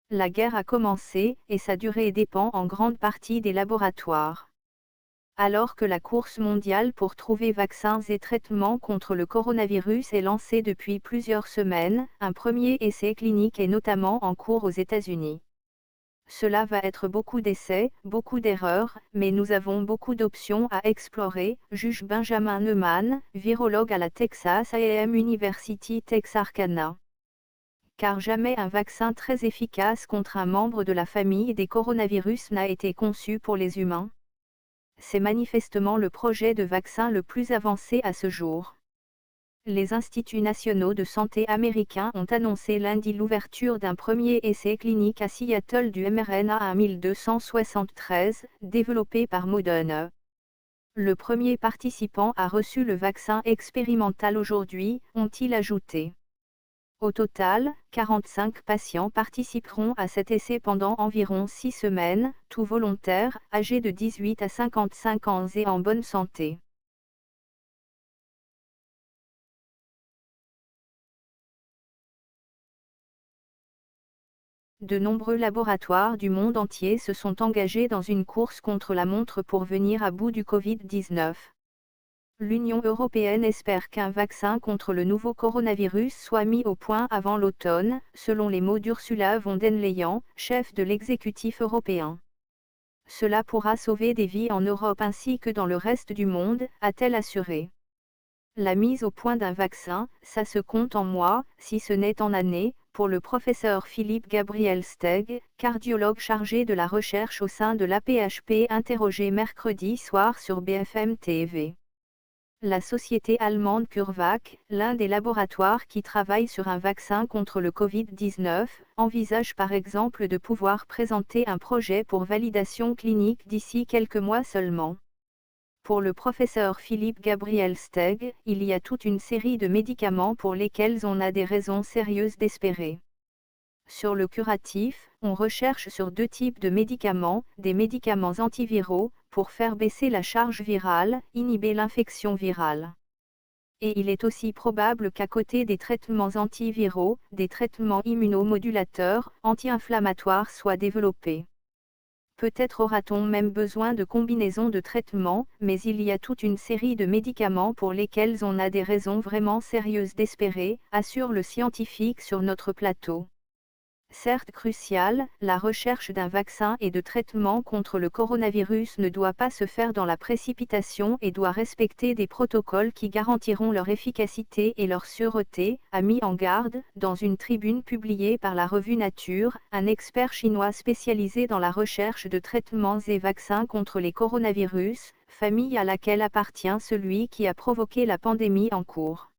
La guerre a commencé, et sa durée dépend en grande partie des laboratoires. Alors que la course mondiale pour trouver vaccins et traitements contre le coronavirus est lancée depuis plusieurs semaines, un premier essai clinique est notamment en cours aux États-Unis. Cela va être beaucoup d'essais, beaucoup d'erreurs, mais nous avons beaucoup d'options à explorer, juge Benjamin Neumann, virologue à la Texas A&M University Texarkana. Car jamais un vaccin très efficace contre un membre de la famille des coronavirus n'a été conçu pour les humains. C'est manifestement le projet de vaccin le plus avancé à ce jour. Les instituts nationaux de santé américains ont annoncé lundi l'ouverture d'un premier essai clinique à Seattle du mRNA 1273, développé par Moderna. Le premier participant a reçu le vaccin expérimental aujourd'hui, ont-ils ajouté. Au total, 45 patients participeront à cet essai pendant environ 6 semaines, tous volontaires, âgés de 18 à 55 ans et en bonne santé. De nombreux laboratoires du monde entier se sont engagés dans une course contre la montre pour venir à bout du Covid-19. L'Union européenne espère qu'un vaccin contre le nouveau coronavirus soit mis au point avant l'automne, selon les mots d'Ursula von der Leyen, chef de l'exécutif européen. Cela pourra sauver des vies en Europe ainsi que dans le reste du monde, a-t-elle assuré. La mise au point d'un vaccin, ça se compte en mois, si ce n'est en années, pour le professeur Philippe Gabriel Steg, cardiologue chargé de la recherche au sein de l'AP-HP interrogé mercredi soir sur BFM TV. La société allemande CureVac, l'un des laboratoires qui travaille sur un vaccin contre le Covid-19, envisage par exemple de pouvoir présenter un projet pour validation clinique d'ici quelques mois seulement. Pour le professeur Philippe Gabriel Steg, il y a toute une série de médicaments pour lesquels on a des raisons sérieuses d'espérer. Sur le curatif, on recherche sur deux types de médicaments, des médicaments antiviraux, pour faire baisser la charge virale, inhiber l'infection virale. Et il est aussi probable qu'à côté des traitements antiviraux, des traitements immunomodulateurs, anti-inflammatoires soient développés. Peut-être aura-t-on même besoin de combinaisons de traitements, mais il y a toute une série de médicaments pour lesquels on a des raisons vraiment sérieuses d'espérer, assure le scientifique sur notre plateau. Certes crucial, la recherche d'un vaccin et de traitement contre le coronavirus ne doit pas se faire dans la précipitation et doit respecter des protocoles qui garantiront leur efficacité et leur sûreté, a mis en garde, dans une tribune publiée par la revue Nature, un expert chinois spécialisé dans la recherche de traitements et vaccins contre les coronavirus, famille à laquelle appartient celui qui a provoqué la pandémie en cours.